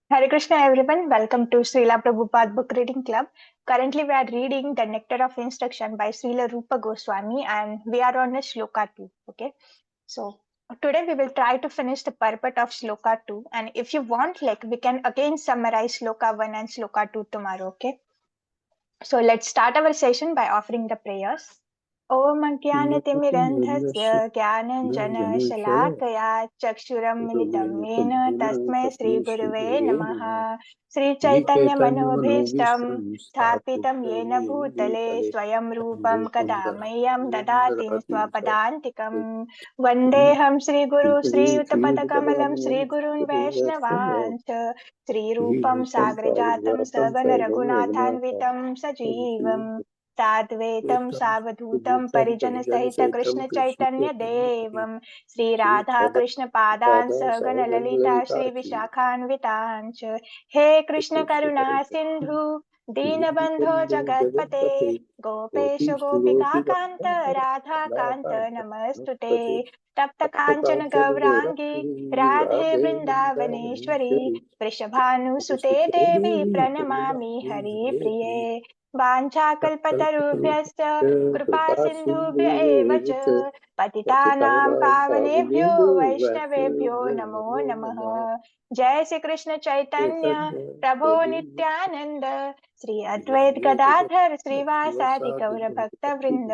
Hare Krishna everyone, welcome to Srila Prabhupada Book Reading Club. Currently we are reading The Nectar of Instruction by Srila Rupa Goswami and we are on a Shloka 2. Okay, so today we will try to finish the purport of Shloka 2 and if you want we can again summarize Shloka 1 and Shloka 2 tomorrow. Okay, so let's start our session by offering the prayers. ॐ अज्ञानतिमिरन्धस्य ज्ञानञ्जनशलाकया चक्षुरन्मिलितं येन तस्मै श्रीगुरुवे नमः। श्रीचैतन्यमनोभीष्टं स्थापितं येन भूतले स्वयं रूपं कदा मह्यं ददाति स्वपदान्तिकं। वन्देऽहं श्रीगुरु श्रीयुतपदकमलं श्रीगुरून् वैष्णवांश्च श्रीरूपं साग्रजातं सगण रघुनाथान्वितं सजीवम् साद्वैतं सावधूतं परिजनसहित कृष्ण चैतन्य देवं श्री राधा कृष्ण पादान् सहगण ललिता श्री विशाखान्वितांच। हे कृष्ण करुणा सिंधु दीनबंधो जगत्पते गोपेश गोपिका कांत राधा कांत नमस्तुते। तप्त कांचन गौरांगी राधे वृंदावनेश्वरी वृषभानुसुते देवी प्रणमामि हरिप्रिये। वाञ्छाकल्पतरुभ्यश्च कृपा सिन्धुभ्य एव च पतितानां पावनेभ्यो वैष्णवेभ्यो नमो नमः। जय श्री कृष्ण चैतन्य प्रभो नित्यानंद श्री अद्वैत गदाधर श्रीवासादि गौर भक्त वृंद।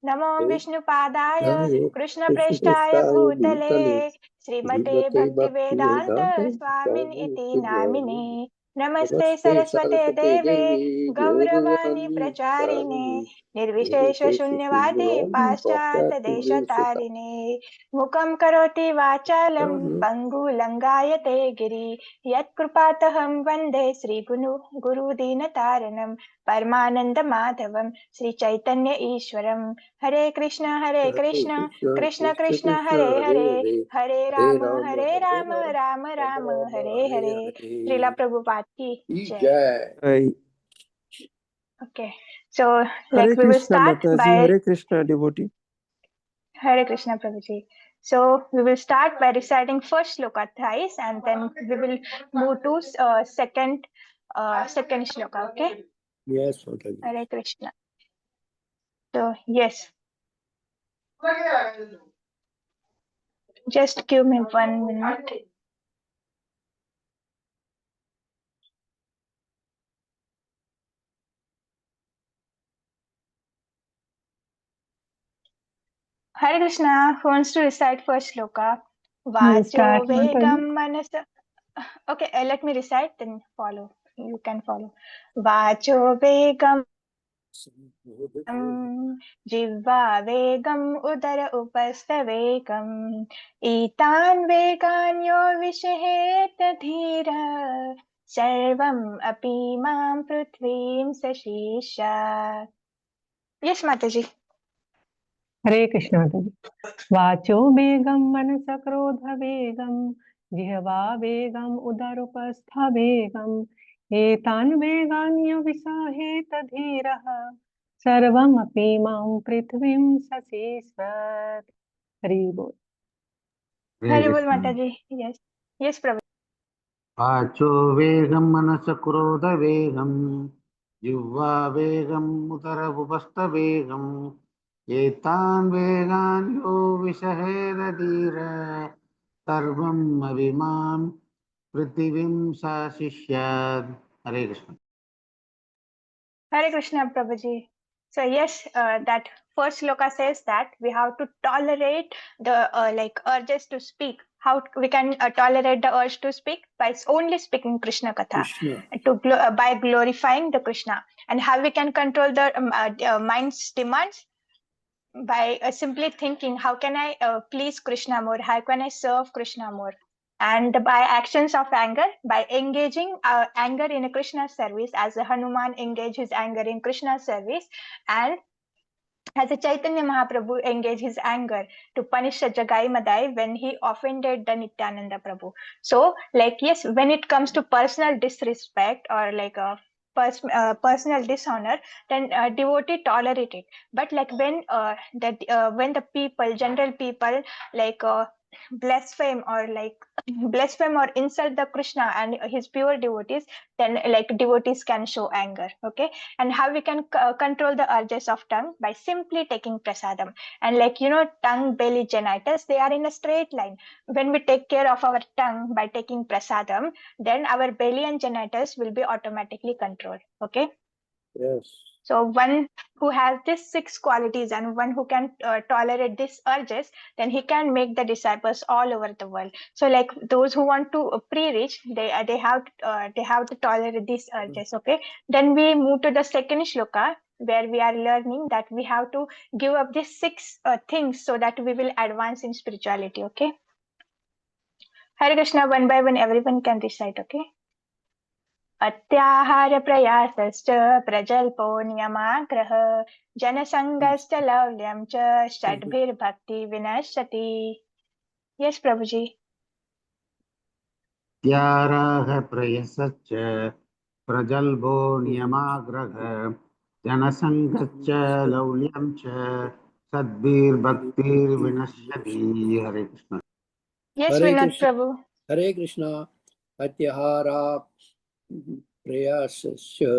नमो विष्णुपादाय कृष्ण प्रेष्ठाय भूतले श्रीमते भक्ति वेदांत स्वामिन इति नामिने। नमस्ते सरस्वते देवे गौरवाणी प्रचारिणे निर्विशेष शून्यवादी पाश्चात्य देशतारिणे। मुखं करोति वाचालं पङ्गुलङ्गायते गिरि यत्कृपातहं वन्दे श्रीगुरुदीनतारणं परमानंद माधवं श्री चैतन्य ईश्वरं। हरे कृष्ण कृष्ण कृष्ण हरे हरे हरे राम राम राम हरे हरे। श्रीला प्रभुपाद की जय। Okay, so Hare we will Krishna start Mataji, by Hare Krishna devotee. Hare Krishna Prabhuji. So we will start by reciting first shloka thrice, and then we will move to second shloka. Okay. Yes, Mataji. Hare Krishna. So yes, just give me 1 minute. Hare Krishna. Who wants to recite first shloka? Vacho vegam manasa. Okay, let me recite, then follow. You can follow. Vacho vegam जिह्वा वेगम् उदर उपस्थवेगम् एतान् वेगान् यो विषहेत धीर सर्वम् अपि मां पृथ्वीं सशीर्षात्। Yes माताजी। हरे कृष्ण माताजी। वाचो वेगं मनस क्रोध वेगं जिह्वा वेगं उदरोपस्थ वेगं एतान् वेगान् यो विषहेत धीरः सर्वमपि मां पृथ्वीं ससीस्वत्। हरि बोल। हरि बोल माताजी। यस यस प्रभु। वाचो वेगं मनस क्रोध वेगं जिह्वा वेगम् उदर वेगम् एतान् वेगान् यो विषहेरधीर सर्वम् अविमां पृथिवीं शासिष्यात्। हरे Krishna. Hare Krishna Prabhuji. So yes, that first shloka says that we have to tolerate the urges to speak. How we can tolerate the urge to speak? By only speaking Krishna Katha, by glorifying the Krishna. And how we can control the mind's demands? By simply thinking, how can I please Krishna more? How can I serve Krishna more? And by actions of anger, by engaging anger in a Krishna service, as a Hanuman engaged his anger in Krishna service, and as a Chaitanya Mahaprabhu engaged his anger to punish a Jagai Madai when he offended the Nityananda Prabhu. So, yes, when it comes to personal disrespect or a personal dishonor, then devotee tolerate it. But when the people, general people, blaspheme or blaspheme or insult the Krishna and his pure devotees, then like devotees can show anger. Okay, and how we can control the urges of tongue? By simply taking prasadam. And like tongue, belly, genitals, they are in a straight line. When we take care of our tongue by taking prasadam, then our belly and genitals will be automatically controlled. Okay. Yes. So one who has these 6 qualities and one who can tolerate these urges, then he can make the disciples all over the world. So like those who want to pre-reach, they have to tolerate these urges. Okay. Then we move to the second shloka where we are learning that we have to give up these 6 things so that we will advance in spirituality. Okay. Hare Krishna, one by one, everyone can recite. Okay. अत्याहार प्रयासश्च प्रजल्पो नियमाग्रह जनसंगश्च लौल्यं च षड्भिर्भक्ति विनश्यति. Yes, Prabhuji. त्याराह प्रयसच्च प्रजल्भो नियमाग्रह जनसङ्गश्च लौल्यं च सद्भिर्भक्तिर्विनश्यति. हरे Krishna. Yes, Hare Vinod Krishna. Prabhu. Hare Krishna. Atyahara prayasasya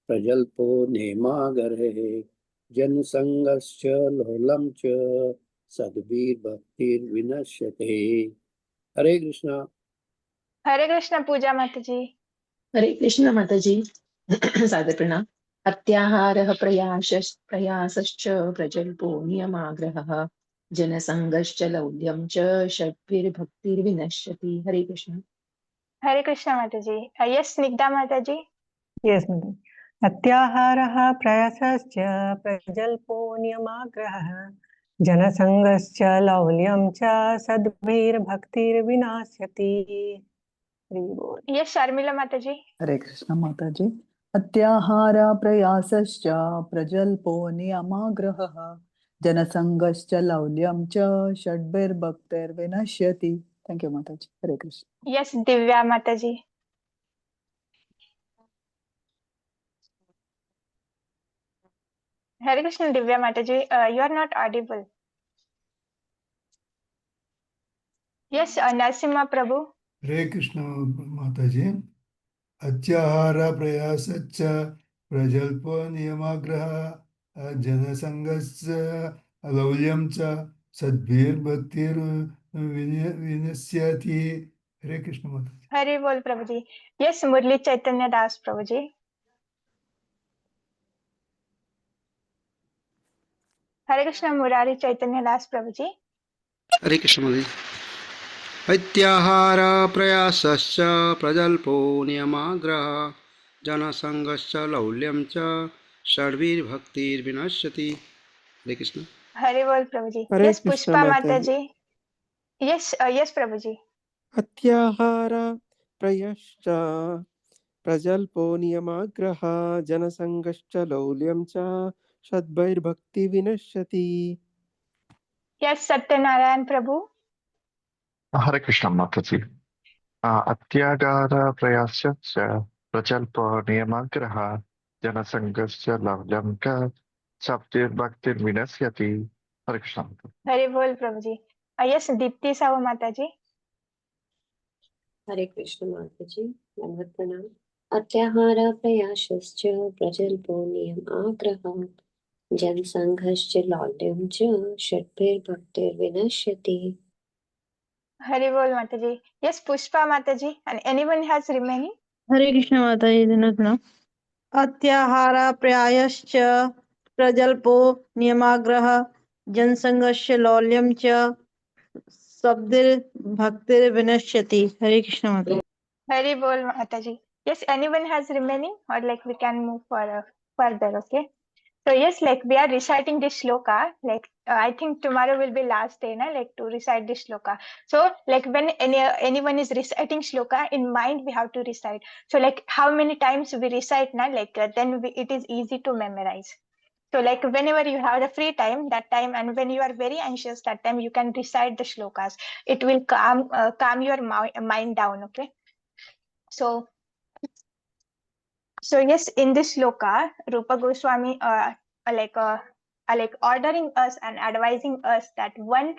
prajalpo nemagarhe jansangasya lolam cha sadbir bhaktir vinashyate. Hare Krishna. Hare Krishna, Pooja Mataji. हरे कृष्ण माताजी. सादर प्रणाम. अत्याहारः प्रयासश्च प्रजल्पो नियमाग्रहः जनसङ्गश्च लौल्यं च षड्भिर्भक्तिर्विनश्यति. हरे Krishna. Hare Krishna Mataji. Yes, Snigdha Mataji. Yes, madam. अत्याहारः प्रयासश्च प्रजल्पो नियमाग्रहः जनसङ्गश्च लौल्यं च सद्भिर्भक्तिर्विनाश्यति. हरि बोल. Yes, Sharmila Mataji. हरे कृष्ण माताजी. अत्याहार प्रयासश्च प्रजल्पो नियमाग्रहः जनसंगश्च लौल्यं च षड्भिर्भक्तिर्विनश्यति. Thank you माताजी. हरे Krishna. Yes, Divya Mataji. Hare Krishna, Divya Mataji. You are not audible. Yes, Narasimha Prabhu. हरे कृष्ण माताजी. अत्याहार प्रयासच्च प्रजल्पो नियमाग्रह जनसंगश्च लौल्यं च सद्भिर्भक्तिर्विनश्यति. हरे कृष्ण माताजी. Hare Bol Prabhuji. Yes, Murli Chaitanya Das Prabhuji. Hare Krishna, Murari Chaitanya Das Prabhuji. हरे कृष्ण महोदय. अत्याहार प्रयासश्च प्रजल्पो नियमाग्रह जनसङ्गश्च लौल्यं च षड्भिर्भक्तिर्विनश्यति. हरे Krishna. Hare Bol Prabhuji. Hare Yes, Krishna Pushpa Mataji. Mataji. Yes, Prabhuji. Atyahara prayascha prajalpo niyamagraha janasangascha laulyam cha shadbhair bhakti vinashyati. Yes, Satyanarayan Prabhu. हरे कृष्ण माताजी. अत्यागार प्रयासश्च प्रजल्प नियमाग्रह जनसङ्गश्च लौल्यं च सप्तिर्भक्तिर्विनश्यति. हरे Krishna. Hare Bol Prabhuji. Yes, Dipti Sahu Mataji. हरे कृष्ण माताजी. नमः प्रणाम. अत्याहार प्रयासश्च प्रजल्पो नियमाग्रहः जनसंघश्च लौल्यं च षड्भिर्भक्तिर्विनश्यति. Hare Bol Mataji. Yes, Pushpa Mataji. And anyone has remaining? हरे कृष्ण माताजी. दिनों प्रणाम. अत्याहार प्रयासश्च प्रजल्पो नियमाग्रह जनसंगश्च लौल्यं च सद्भिर्भक्तिर्विनश्यति. हरे कृष्ण माताजी. Hare Bol Mataji. Yes, anyone has remaining or like we can move further, okay? So yes, like we are reciting this shloka, like I think tomorrow will be last day, na, like to recite this shloka. So like when anyone is reciting shloka, in mind we have to recite. So like how many times we recite, na, like then it is easy to memorize. So like whenever you have the free time, that time, and when you are very anxious, that time you can recite the shlokas. It will calm your mind down, okay? So yes, in this shloka, Rupa Goswami like ordering us and advising us that one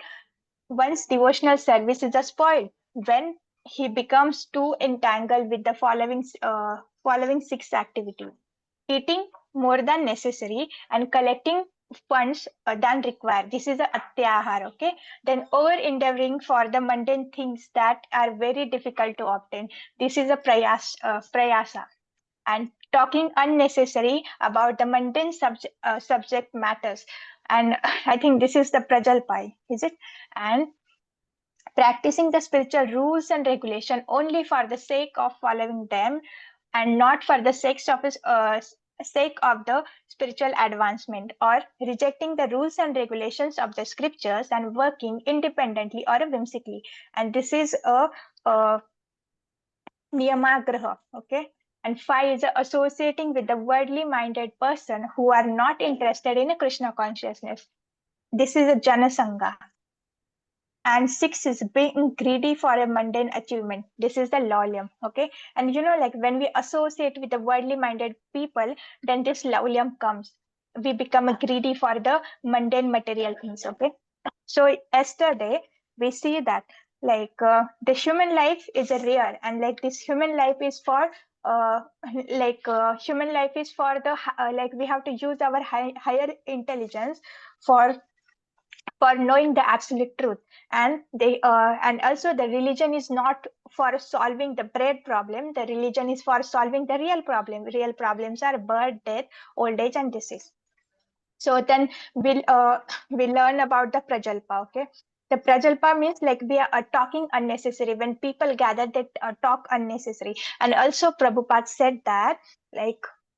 one's devotional service is spoiled when he becomes too entangled with the following six activities: eating more than necessary and collecting funds than required. This is a atyahar, okay? Then over endeavoring for the mundane things that are very difficult to obtain. This is a prayasa. And talking unnecessary about the mundane subject matters. And I think this is the prajalpai, is it? And practicing the spiritual rules and regulation only for the sake of following them and not for the sake of the spiritual advancement, or rejecting the rules and regulations of the scriptures and working independently or whimsically. And this is a niyamagraha, okay? And five is associating with the worldly minded person who are not interested in a Krishna consciousness. This is a janasanga. And six is being greedy for a mundane achievement. This is the laulyam, okay? And like when we associate with the worldly minded people, then this laulyam comes. We become greedy for the mundane material things, okay? So yesterday we see that the human life is a rare, and this human life is for human life is for the we have to use our higher intelligence for knowing the absolute truth. And and also the religion is not for solving the bread problem. The religion is for solving the real problems are birth, death, old age, and disease. So then we'll learn about the prajalpa, okay? The prajalpa means we are talking unnecessary. When people gather, they talk unnecessary. And also Prabhupada said that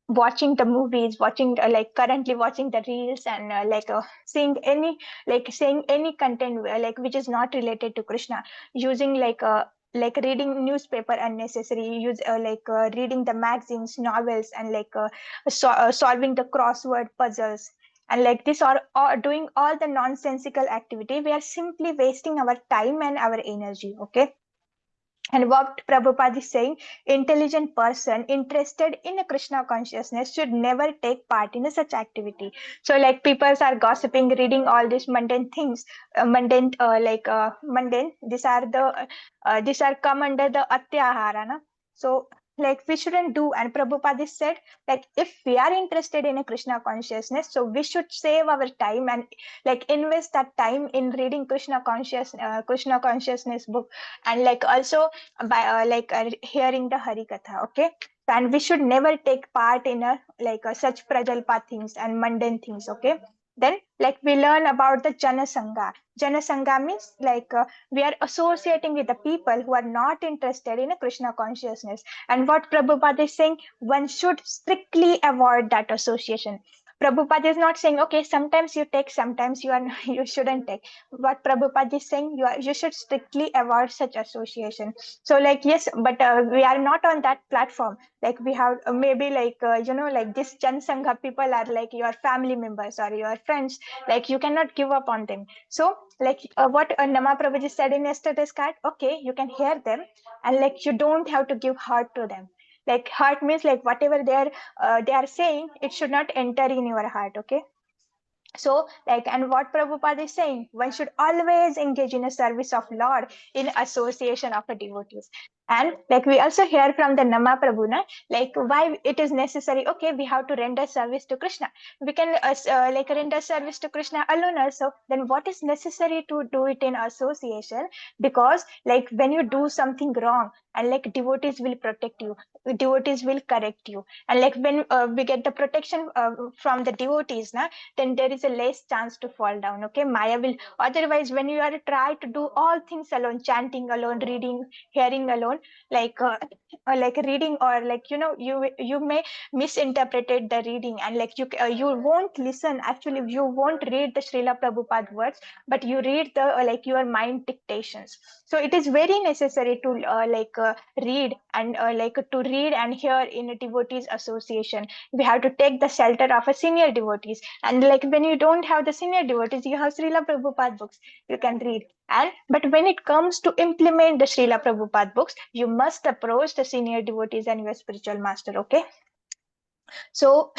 watching the movies, watching currently watching the reels, and seeing any saying any content which is not related to Krishna, using reading newspaper unnecessary, use reading the magazines, novels, and solving the crossword puzzles, and this, or doing all the nonsensical activity. We are simply wasting our time and our energy, okay? And what Prabhupada is saying, intelligent person interested in a Krishna consciousness should never take part in a such activity. So people are gossiping, reading all these mundane things, mundane. These are come under the atyahara, na? So we shouldn't do. And Prabhupada said if we are interested in a Krishna consciousness, so we should save our time and invest that time in reading Krishna consciousness book, and also by hearing the Hari Katha, okay? And we should never take part in a such prajalpa things and mundane things, okay? Then we learn about the Janasangha. Janasangha means we are associating with the people who are not interested in a Krishna consciousness. And what Prabhupada is saying, one should strictly avoid that association. Prabhupada is not saying, okay, sometimes you take, sometimes you shouldn't take. What Prabhupada is saying, you should strictly avoid such association. So yes, but we are not on that platform. We have maybe this Jan Sangha people are your family members or your friends. You cannot give up on them. So what Nama Prabhuji said in yesterday's card, okay, you can hear them, and you don't have to give heart to them. Heart means whatever they are saying, it should not enter in your heart, okay? So and what Prabhupada is saying, one should always engage in a service of Lord in association of a devotees. And we also hear from the Nama Prabhu, na, why it is necessary, okay, we have to render service to Krishna. We can render service to Krishna alone also. Then what is necessary to do it in association? Because when you do something wrong, and devotees will protect you, devotees will correct you. And when we get the protection from the devotees, na, then there is a less chance to fall down, okay? Maya will, otherwise when you are try to do all things alone, chanting alone, reading, hearing alone, reading, or you may misinterpreted the reading, and you won't listen. Actually, you won't read the Srila Prabhupada words, but you read the your mind dictations. So it is very necessary to read, and to read and hear in a devotees association. We have to take the shelter of a senior devotees. And when you don't have the senior devotees, you have Srila Prabhupada books, you can read. And but when it comes to implement the Srila Prabhupada books, you must approach the senior devotees and your spiritual master, okay? So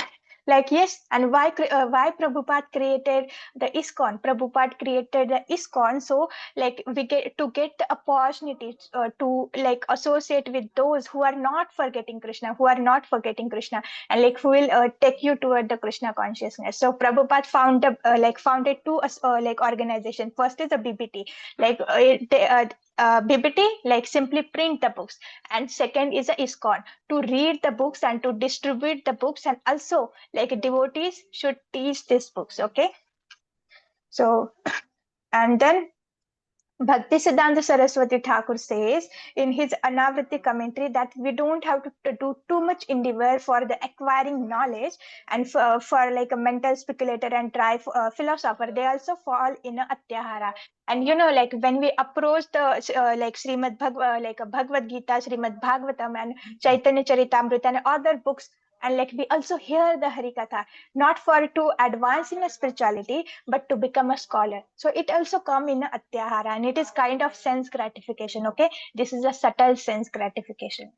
Like, yes, and why Prabhupada created the ISKCON? Prabhupada created the ISKCON so like we get the opportunity to like associate with those who are not forgetting Krishna, and like who will take you toward the Krishna consciousness. So Prabhupada founded two like organization. First is the BBT, like BBT, like simply print the books, and second is the ISKCON, to read the books and to distribute the books, and also like devotees should teach these books. Okay, so and then Bhaktisiddhanta Saraswati Thakur says in his Anavriti commentary that we don't have to do too much endeavor for the acquiring knowledge, and for like a mental speculator and philosopher, they also fall in a atyahara. And like when we approach the like Bhagavad Gita, Srimad Bhagavatam, and Chaitanya Charitamrita, and other books, and like we also hear the Harikatha, not for to advance in a spirituality, but to become a scholar. So it also come in a atyahara, and it is kind of sense gratification. Okay, this is a subtle sense gratification.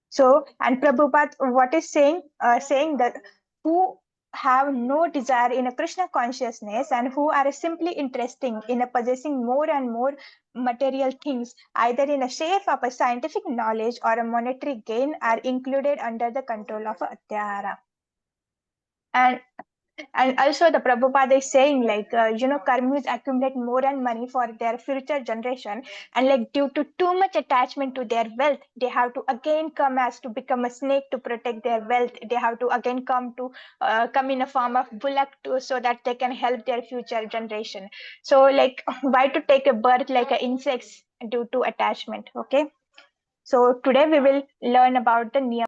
So, and Prabhupada, what is saying that who have no desire in a Krishna consciousness, and who are simply interesting in a possessing more and more material things, either in a shape of a scientific knowledge or a monetary gain, are included under the control of Atyahara. And also the Prabhupada is saying like karmis accumulate more and money for their future generation, and like due to too much attachment to their wealth, they have to again come as to become a snake to protect their wealth. They have to again come in a form of bullock so that they can help their future generation. So like why to take a birth like a insects due to attachment? Okay, so today we will learn about the niyam.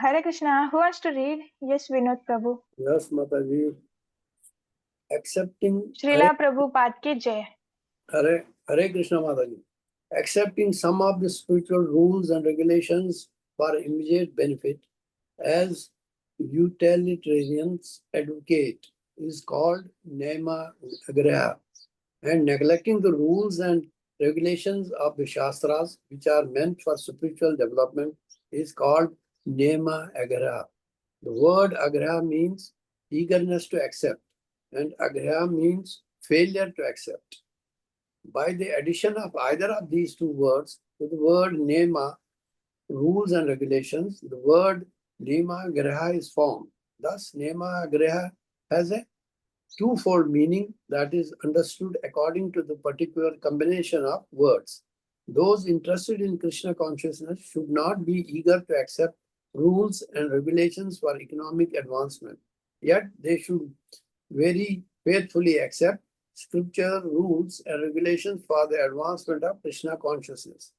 Hare Krishna. Who wants to read? Yes, Vinod Prabhu. Yes, Mataji. Accepting Srila Prabhupada ki jai. Hare Krishna Mataji. Accepting some of the spiritual rules and regulations for immediate benefit as utilitarians advocate is called Nema Agraha, and neglecting the rules and regulations of the Shastras, which are meant for spiritual development, is called Nema Agraha. The word Agraha means eagerness to accept, and Agraha means failure to accept. By the addition of either of these two words to the word Nema, rules and regulations, the word Nema Graha is formed. Thus, Nema Graha has a twofold meaning that is understood according to the particular combination of words. Those interested in Krishna consciousness should not be eager to accept rules and regulations for economic advancement. Yet they should very faithfully accept scripture rules and regulations for the advancement of Krishna consciousness.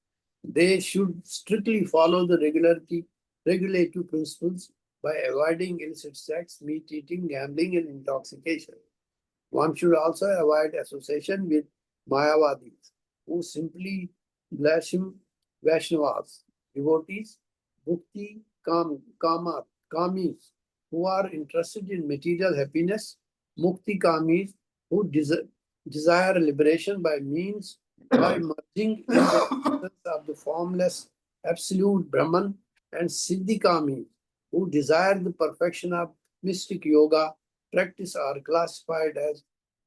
They should strictly follow the regulative principles by avoiding illicit sex, meat eating, gambling, and intoxication. One should also avoid association with Mayavadis, who simply blaspheme Vaishnavas, devotees, Bhukti Kamis, who are interested in material happiness, Mukti Kamis, who desire liberation by merging in the presence of the formless absolute Brahman, and Siddhi Kamis, who desire the perfection of mystic yoga practice, are classified as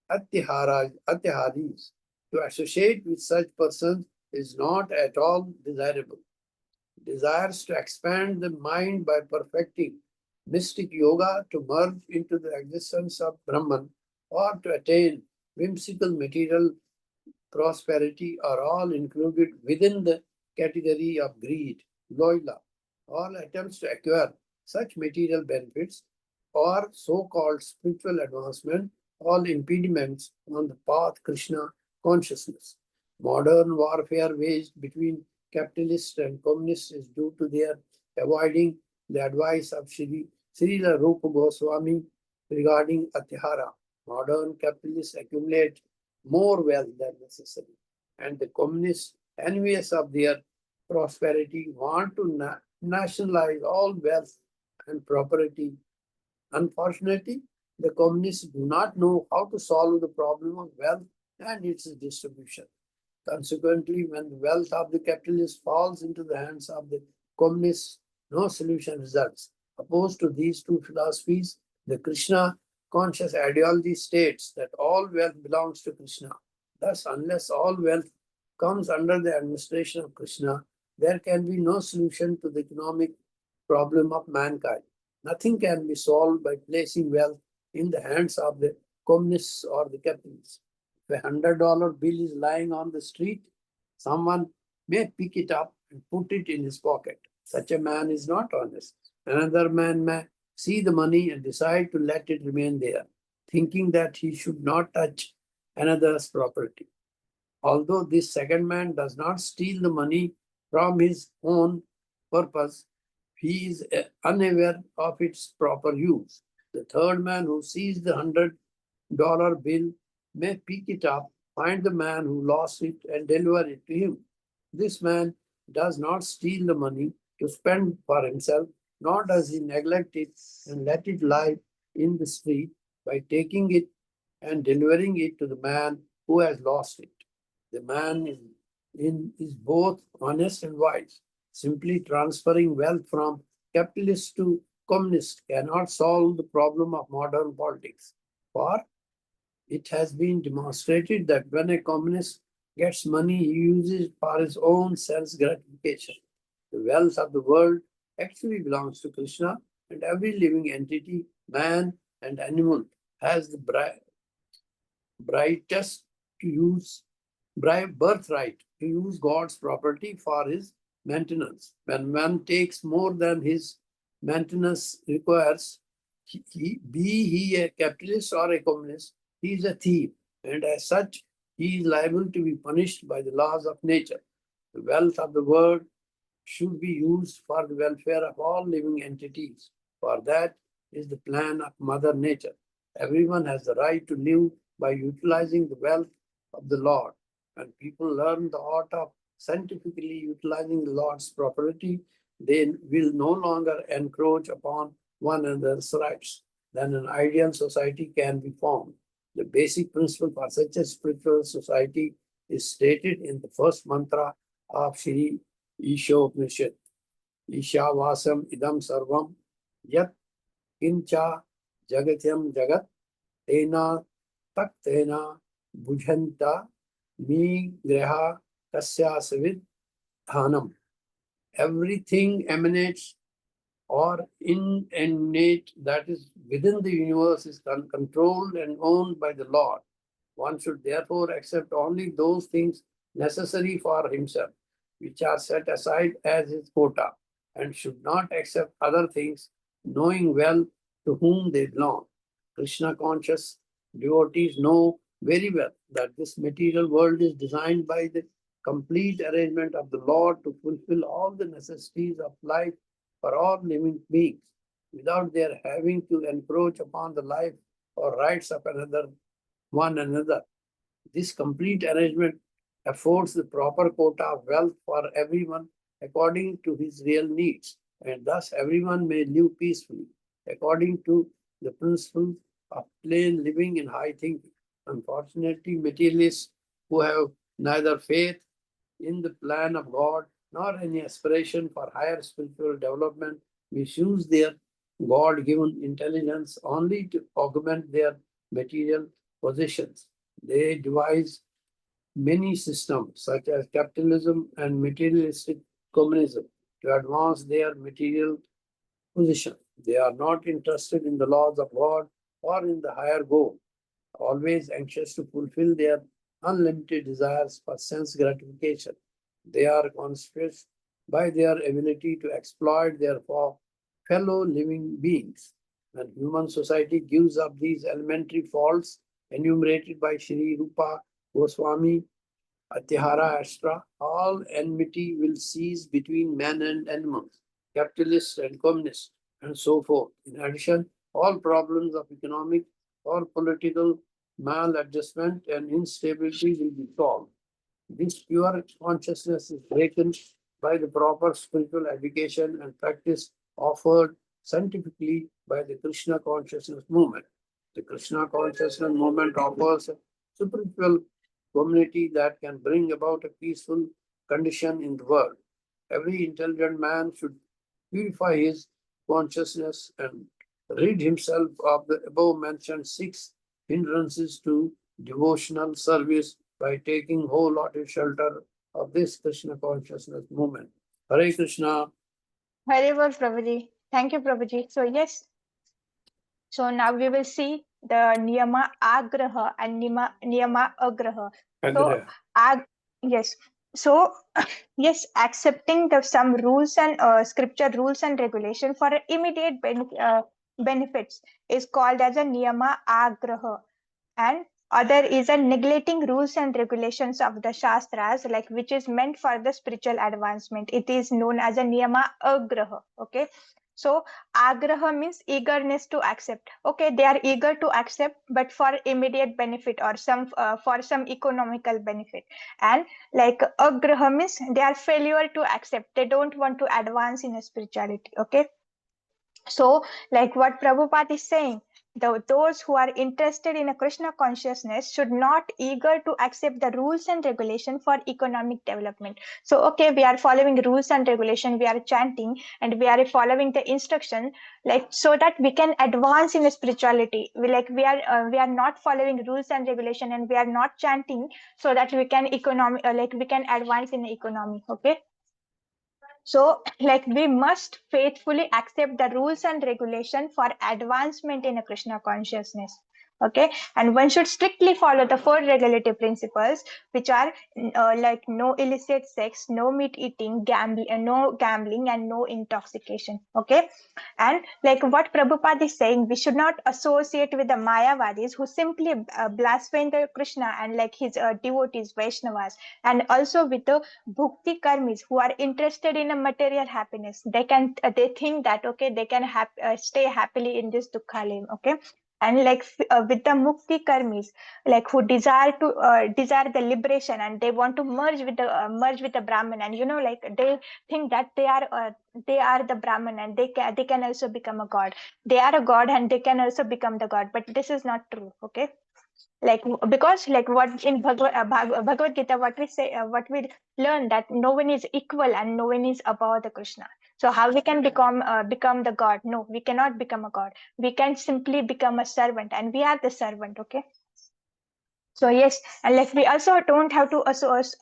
Atyahadis. To associate with such persons is not at all desirable. Desires to expand the mind by perfecting mystic yoga, to merge into the existence of Brahman, or to attain whimsical material prosperity are all included within the category of greed, loila. All attempts to acquire such material benefits or so-called spiritual advancement, all impediments on the path Krishna consciousness. Modern warfare waged between capitalists and communists is due to their avoiding the advice of Srila Rupa Goswami regarding Atyahara. Modern capitalists accumulate more wealth than necessary. and the communists, envious of their prosperity, want to nationalize all wealth and property. Unfortunately, the communists do not know how to solve the problem of wealth and its distribution. Consequently, when the wealth of the capitalist falls into the hands of the communists, no solution results. Opposed to these two philosophies, the Krishna conscious ideology states that all wealth belongs to Krishna. Thus, unless all wealth comes under the administration of Krishna, there can be no solution to the economic problem of mankind. Nothing can be solved by placing wealth in the hands of the communists or the capitalists. If $100 bill is lying on the street, someone may pick it up and put it in his pocket. Such a man is not honest. Another man may see the money and decide to let it remain there, thinking that he should not touch another's property. Although this second man does not steal the money from his own purpose, he is unaware of its proper use. The third man who sees the $100 bill may pick it up, find the man who lost it, and deliver it to him. This man does not steal the money to spend for himself, nor does he neglect it and let it lie in the street by taking it and delivering it to the man who has lost it. The man is both honest and wise. Simply transferring wealth from capitalists to communists cannot solve the problem of modern politics. For it has been demonstrated that when a communist gets money, he uses it for his own self gratification. The wealth of the world actually belongs to Krishna, and every living entity, man and animal, has the brightest to use birthright to use God's property for his maintenance. When man takes more than his maintenance requires, be he a capitalist or a communist, he is a thief, and as such, he is liable to be punished by the laws of nature. The wealth of the world should be used for the welfare of all living entities, for that is the plan of Mother Nature. Everyone has the right to live by utilizing the wealth of the Lord. When people learn the art of scientifically utilizing the Lord's property, they will no longer encroach upon one another's rights. Then an ideal society can be formed. The basic principle for such a spiritual society is stated in the first mantra of Shri Ishopnishad. Ishavasam idam sarvam yat kincha jagatyam jagat tena tak tena bhujanta mi graha kasyasavid dhanam. Everything emanates or innate that is within the universe is controlled and owned by the Lord. One should therefore accept only those things necessary for himself, which are set aside as his quota, and should not accept other things, knowing well to whom they belong. Krishna conscious devotees know very well that this material world is designed by the complete arrangement of the Lord to fulfill all the necessities of life for all living beings, without their having to encroach upon the life or rights of one another. This complete arrangement affords the proper quota of wealth for everyone according to his real needs, and thus everyone may live peacefully according to the principles of plain living and high thinking. Unfortunately, materialists who have neither faith in the plan of God nor any aspiration for higher spiritual development misuse their God-given intelligence only to augment their material possessions. They devise many systems such as capitalism and materialistic communism to advance their material position. They are not interested in the laws of God or in the higher goal, always anxious to fulfill their unlimited desires for sense gratification. They are conscious by their ability to exploit their fellow living beings. When human society gives up these elementary faults enumerated by Sri Rupa Goswami Atihara Astra, all enmity will cease between man and animals, capitalists and communists, and so forth. In addition, all problems of economic or political maladjustment and instability will be solved. This pure consciousness is taken by the proper spiritual education and practice offered scientifically by the Krishna consciousness movement. The Krishna consciousness movement offers a spiritual community that can bring about a peaceful condition in the world. Every intelligent man should purify his consciousness and rid himself of the above mentioned 6 hindrances to devotional service by taking wholehearted shelter of this Krishna consciousness movement. Hare Krishna. Very well, Prabhuji. Thank you, Prabhuji. So yes, so now we will see the niyama agraha and niyama agraha. So Agraha. yes. So yes, accepting the some rules and scripture rules and regulation for immediate benefits is called as a niyama agraha, and other is a neglecting rules and regulations of the shastras, like which is meant for the spiritual advancement. It is known as a niyama agraha. Okay, so agraha means eagerness to accept. Okay, they are eager to accept, but for immediate benefit or some for some economical benefit. And like agraha means they are failure to accept. They don't want to advance in a spirituality. Okay, so, like what Prabhupada is saying, those who are interested in a Krishna consciousness should not eager to accept the rules and regulation for economic development. So, okay, we are following rules and regulation, we are chanting, and we are following the instruction, like so that we can advance in spirituality. We are not following rules and regulation, and we are not chanting so that we can we can advance in the economy. Okay. So, like we must faithfully accept the rules and regulation for advancement in a Krishna consciousness. Okay, and one should strictly follow the 4 regulative principles, which are like no illicit sex, no meat eating, no gambling, and no intoxication. Okay, and like what Prabhupada is saying, we should not associate with the Mayavadis who simply blaspheme the Krishna and like his devotees, Vaishnavas, and also with the bhukti karmis who are interested in a material happiness. They think that okay, they can stay happily in this dukhalim. Okay, and like with the mukti karmis, like who desire the liberation, and they want to merge with the Brahman, and like they think that they are the Brahman, and they can also become a god. They are a god and they can also become the god, but this is not true. Okay, like because like what in Bhagavad Gita, what we say, what we learn, that no one is equal and no one is above the Krishna. So how we can become the god? No, we cannot become a god. We can simply become a servant, and we are the servant. Okay, so yes, and like we also don't have to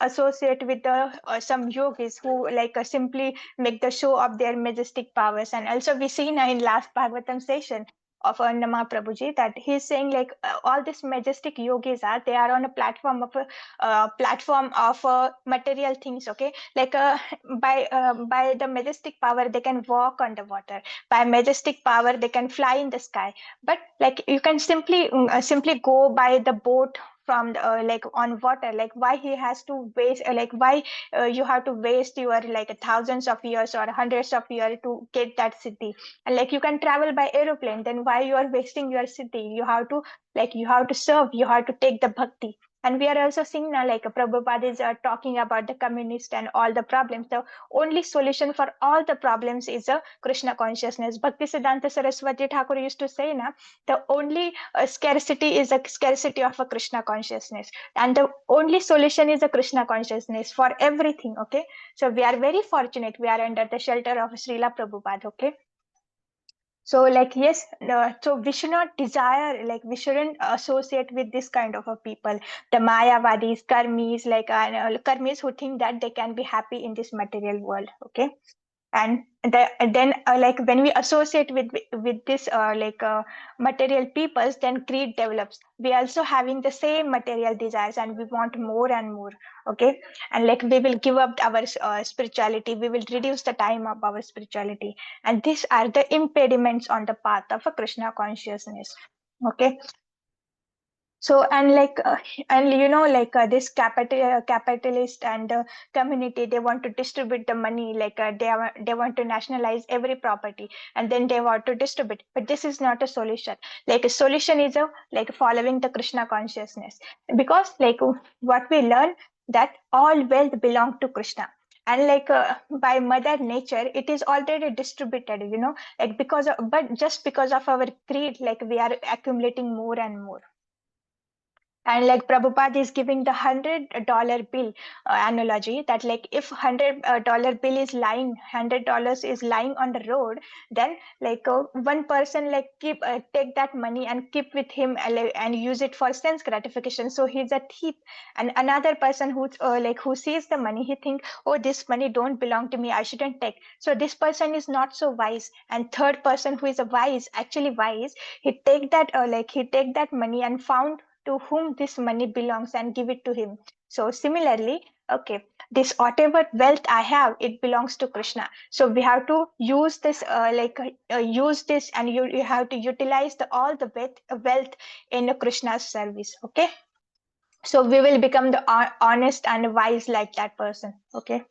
associate with the some yogis who like simply make the show of their majestic powers. And also we see now in last Bhagavatam session of Nama Prabhuji that he's saying like all these majestic yogis they are on a platform of material things. Okay, like by the majestic power they can walk on the water. By majestic power they can fly in the sky. But like you can simply go by the boat from like on water. Like why he has to waste like why you have to waste your like thousands of years or hundreds of years to get that city. And like you can travel by aeroplane, then why you are wasting your city? You have to serve, you have to take the bhakti. And we are also seeing now like Prabhupada is talking about the communist and all the problems. The only solution for all the problems is a Krishna consciousness. Bhakti Siddhanta Saraswati Thakur used to say na, the only scarcity is a scarcity of a Krishna consciousness, and the only solution is a Krishna consciousness for everything. Okay, so we are very fortunate, we are under the shelter of Srila Prabhupada. Okay, so like yes, so we should not desire, like we shouldn't associate with this kind of a people, the Mayavadis, karmis, like karmis who think that they can be happy in this material world. Okay, and then like when we associate with this material peoples, then greed develops. We also having the same material desires and we want more and more. Okay, and like we will give up our spirituality, we will reduce the time of our spirituality, and these are the impediments on the path of a Krishna consciousness. Okay, so and like and like this capitalist and community, they want to distribute the money, like they want to nationalize every property and then they want to distribute. But this is not a solution. Like a solution is a like following the Krishna consciousness. Because like what we learn, that all wealth belong to Krishna. And like by mother nature, it is already distributed, like but just because of our greed, like we are accumulating more and more. And like Prabhupada is giving the $100 bill analogy, that like if $100 bill is lying, $100 is lying on the road, then like one person like take that money and keep with him, and use it for sense gratification, so he's a thief. And another person who sees the money, he think, oh, this money don't belong to me, I shouldn't take. So this person is not so wise. And third person who is a wise, actually wise, he take that money and found to whom this money belongs and give it to him. So similarly, okay, this whatever wealth I have, it belongs to Krishna. So we have to use this, use this, and you have to utilize all the wealth in Krishna's service. Okay, so we will become the honest and wise like that person. Okay.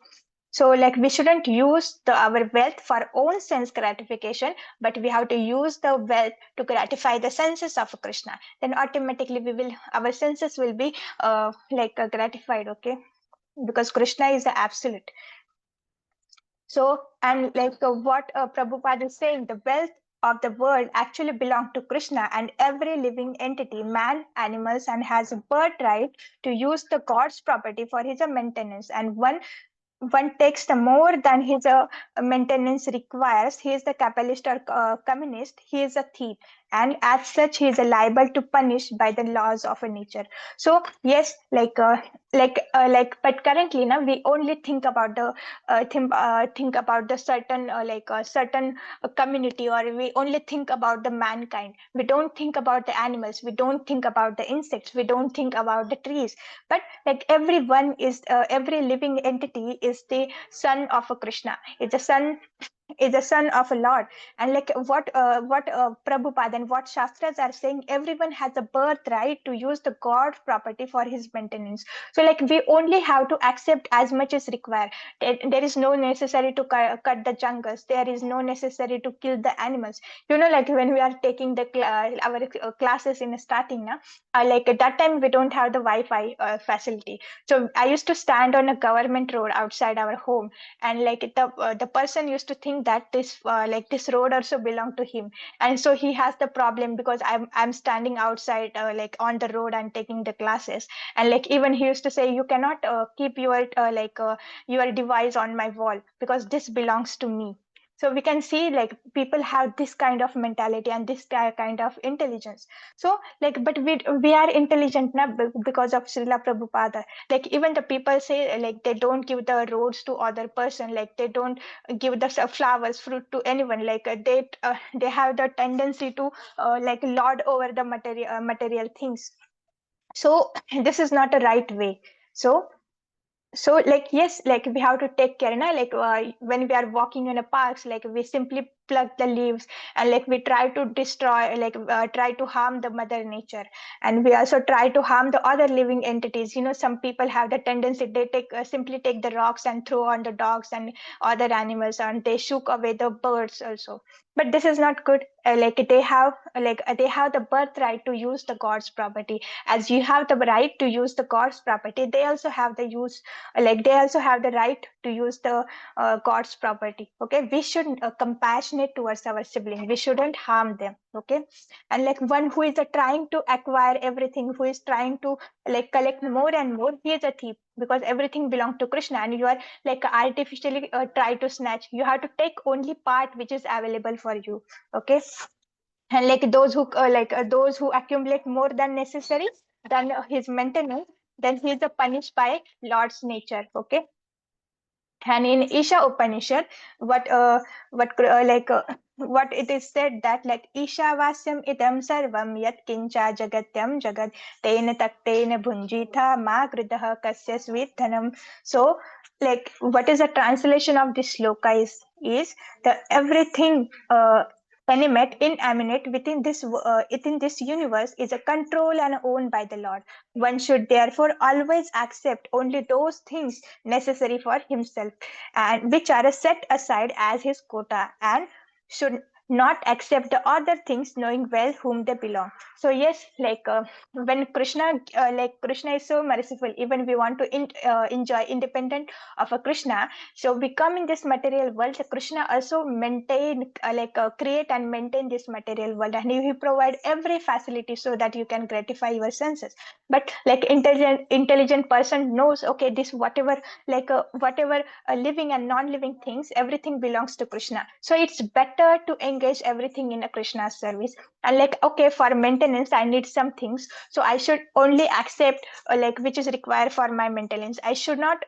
So like we shouldn't use our wealth for own sense gratification, but we have to use the wealth to gratify the senses of Krishna. Then automatically our senses will be gratified, okay? Because Krishna is the absolute. So, and like what Prabhupada is saying, the wealth of the world actually belong to Krishna, and every living entity, man, animals, and has a birthright to use the God's property for his maintenance. And one takes the more than his maintenance requires, he is the capitalist or communist, he is a thief, and as such he is liable to punish by the laws of nature. So yes, but currently now we only think about the think about the certain community, or we only think about the mankind. We don't think about the animals, we don't think about the insects, we don't think about the trees. But like everyone is every living entity is the son of a Krishna, is a son of a Lord. And like what Prabhupada and what Shastras are saying, everyone has a birthright to use the God property for his maintenance. So like we only have to accept as much as required. There is no necessary to cut the jungles, there is no necessary to kill the animals. Like when we are taking our classes in starting now, like at that time we don't have the Wi-Fi facility. So I used to stand on a government road outside our home, and like the person used to think that this road also belonged to him. And so he has the problem because I'm standing outside like on the road and taking the classes. And like even he used to say, you cannot keep your device on my wall because this belongs to me. So we can see like people have this kind of mentality and this kind of intelligence. So like, but we are intelligent now because of Srila Prabhupada. Like even the people say like they don't give the roads to other person, like they don't give the flowers, fruit to anyone. Like they have the tendency to like lord over the material things. So this is not a right way. So like yes, like we have to take care like when we are walking in a parks, like we simply pluck the leaves, and like we try to destroy, try to harm the mother nature. And we also try to harm the other living entities. Some people have the tendency, they simply take the rocks and throw on the dogs and other animals, and they shook away the birds also. But this is not good. They have the birthright to use the God's property. As you have the right to use the God's property, they also have they also have the right to use the God's property. Okay, we should compassionate towards our sibling, we shouldn't harm them. Okay. And like one who is trying to acquire everything, who is trying to like collect more and more, he is a thief, because everything belongs to Krishna, and you are like artificially try to snatch. You have to take only part which is available for you. Okay. And like those who accumulate more than necessary than his maintenance, then he is punished by Lord's nature. Okay. And in Isha Upanishad, what it is said, that like Isha vasyam idam sarvam yat kincha jagatyam jagat tena taktena bhunjitha ma kridah kasya svidhanam. So like what is the translation of this shloka is the everything animate, inanimate within this universe is a control and owned by the Lord. One should therefore always accept only those things necessary for himself, and which are set aside as his quota, and should not accept the other things, knowing well whom they belong. So yes, when Krishna is so merciful, even we want to enjoy independent of a Krishna. So we come in this material world, Krishna also create and maintain this material world, and he provide every facility so that you can gratify your senses. But like intelligent person knows, okay, this whatever living and non-living things, everything belongs to Krishna. So it's better to engage everything in a Krishna's service. And okay, for maintenance I need some things, so I should only accept which is required for my maintenance. I should not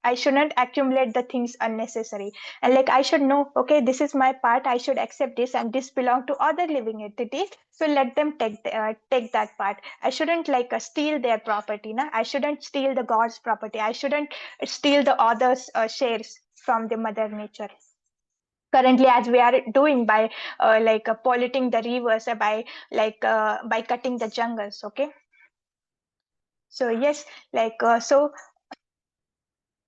I shouldn't accumulate the things unnecessary. And I should know, okay, this is my part, I should accept this, and this belong to other living entities, so let them take that part. I shouldn't steal their property. I shouldn't steal the god's property. I shouldn't steal the others shares from the mother nature currently, as we are doing by polluting the rivers, by cutting the jungles. Okay, so yes,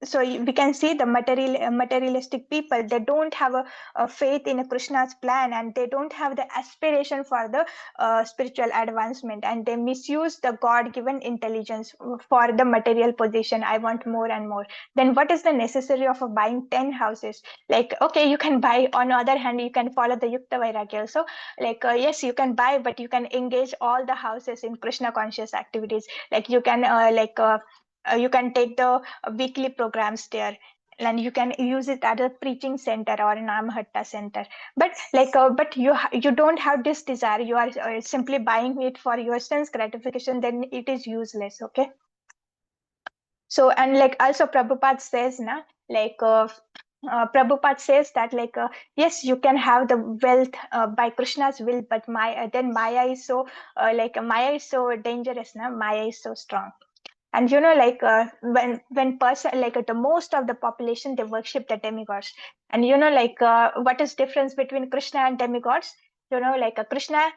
so we can see the materialistic people, they don't have a faith in a Krishna's plan, and they don't have the aspiration for the spiritual advancement, and they misuse the god given intelligence for the material position. I want more and more. Then what is the necessary of buying 10 houses? Okay, you can buy. On the other hand, you can follow the yukta vairagya also. Yes, you can buy, but you can engage all the houses in Krishna conscious activities. You can take the weekly programs there, and you can use it at a preaching center or an Namhatta center. But you don't have this desire, you are simply buying it for your sense gratification, then it is useless. Okay, so and also Prabhupada says Prabhupada says that yes, you can have the wealth by Krishna's will, but then Maya is so Maya is so dangerous. Maya is so strong. And when person the most of the population, they worship the demigods. And what is difference between Krishna and demigods? Krishna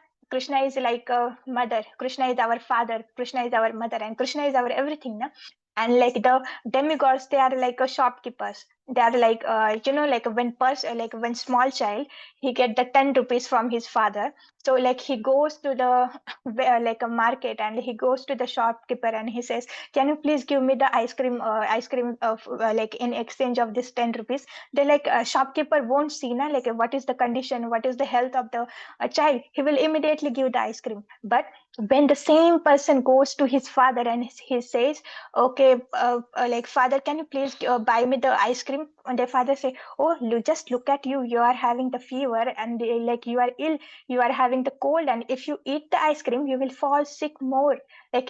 is like a mother, Krishna is our father, Krishna is our mother, and Krishna is our everything. And the demigods, they are like a shopkeepers. They are when small child, he get the 10 rupees from his father. So he goes to the a market, and he goes to the shopkeeper and he says, can you please give me the ice cream of in exchange of this 10 rupees? They shopkeeper won't see what is the condition, what is the health of the child. He will immediately give the ice cream. But when the same person goes to his father and he says, okay, father, can you please buy me the ice cream? And the father say, oh, just look at you, you are having the fever, and you are ill, you are having the cold, and if you eat the ice cream, you will fall sick more.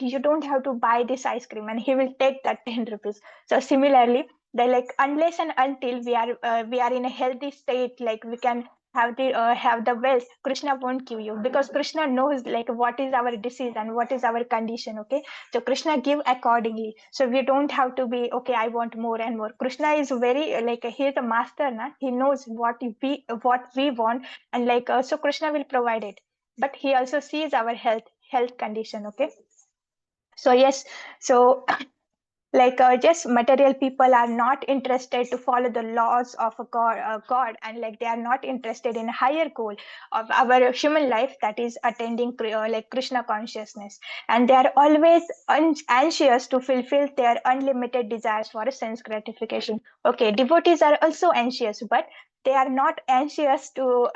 You don't have to buy this ice cream. And he will take that 10 rupees. So similarly, they unless and until we are in a healthy state, we can have the wealth, Krishna won't give you, because Krishna knows what is our disease and what is our condition. Okay, so Krishna give accordingly. So we don't have to be, okay, I want more and more. Krishna is very he is a master. He knows what we want, and so Krishna will provide it. But he also sees our health condition. Okay, so yes, so just material people are not interested to follow the laws of a god, and they are not interested in a higher goal of our human life, that is attending Krishna consciousness. And they are always anxious to fulfill their unlimited desires for a sense gratification. Okay, devotees are also anxious, but they are not anxious to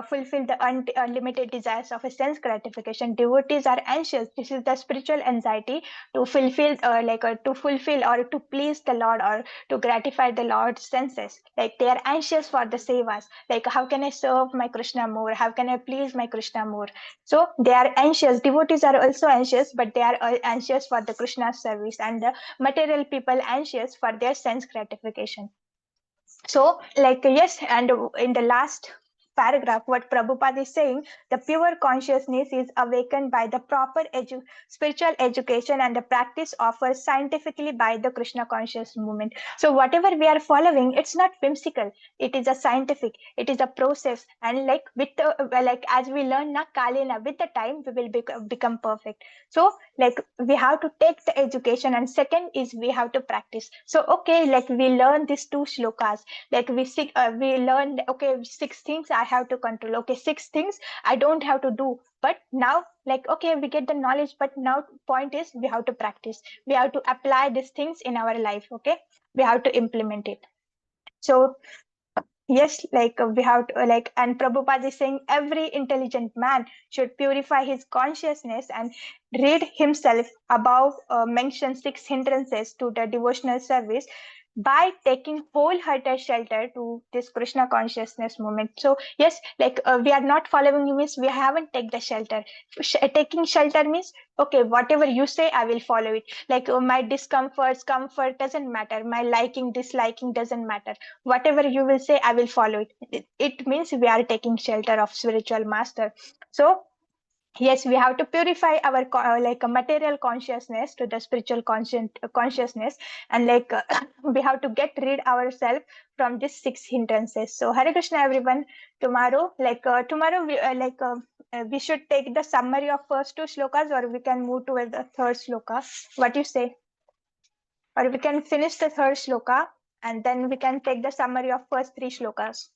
fulfill the unlimited desires of a sense gratification. Devotees are anxious. This is the spiritual anxiety to fulfill or to please the Lord, or to gratify the Lord's senses. They are anxious for the sevas. How can I serve my Krishna more? How can I please my Krishna more? So they are anxious. Devotees are also anxious, but they are anxious for the Krishna service, and the material people anxious for their sense gratification. So yes, and in the last paragraph, what Prabhupada is saying, the pure consciousness is awakened by the proper spiritual education and the practice offered scientifically by the Krishna conscious movement. So whatever we are following, it's not whimsical, it is a scientific, it is a process. And with the as we learn kalena, with the time we will become perfect. So we have to take the education, and second is we have to practice. So okay, we learn these two shlokas, we learn, okay, 6 things I have to control. Okay, 6 things I don't have to do. But now, like, okay, we get the knowledge, but now point is we have to practice. We have to apply these things in our life. Okay, we have to implement it. So yes, like we have to and Prabhupada is saying every intelligent man should purify his consciousness and rid himself above mentioned 6 hindrances to the devotional service by taking wholehearted shelter to this Krishna consciousness movement. So yes, like we are not following you means we haven't taken the shelter. Taking shelter means okay, whatever you say, I will follow it. Like my discomforts, comfort doesn't matter. My liking, disliking doesn't matter. Whatever you will say, I will follow it. It means we are taking shelter of spiritual master. So yes, we have to purify our like a material consciousness to the spiritual consciousness, and like we have to get rid ourselves from these 6 hindrances. So Hare Krishna everyone. Tomorrow we should take the summary of first 2 shlokas, or we can move to the third shloka. What you say? Or we can finish the third shloka and then we can take the summary of first 3 shlokas.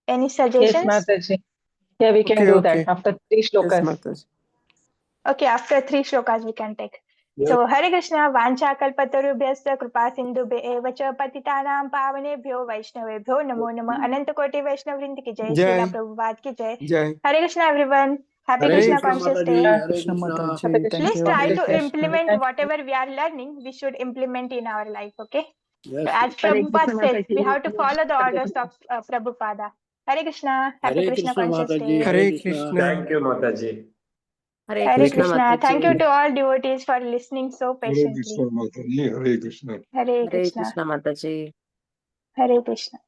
Any Yes, suggestions? Mataji. Yeah, we can Okay, do okay. that after 3 Yes, shlokas. Mataji. Okay, after 3 shlokas we can take. So Hare Krishna, Vancha Kalpatarubhyasya Kripa Sindhubhe eva cha patitanam pavanebhyo Vaishnavebhyo namo namah. Ananta Koti Vaishnav Vrinda ki jai, Srila Jai, Prabhupada ki jai. Jai. Hare Krishna everyone. Happy Hare Krishna Krishna conscious Mataji, day. Hare Krishna Krishna. Mataji, Hare thank Please you. try Hare to Krishna. implement Thank whatever we are learning. We should implement in our life, okay? Yes, So as Hare Prabhupada Krishna, said, Mataji. we have to follow the orders of Prabhupada. Hare Krishna, Happy Hare Krishna Krishna conscious Mataji, day. Hare Hare Krishna. Krishna. Thank you, Mataji. Hare Hare Hare Krishna Krishna. Thank you Mataji. to all devotees for listening so Hare patiently. Krishna Mataji, Hare Krishna. Hare Hare Krishna. Krishna Mataji. Hare Krishna.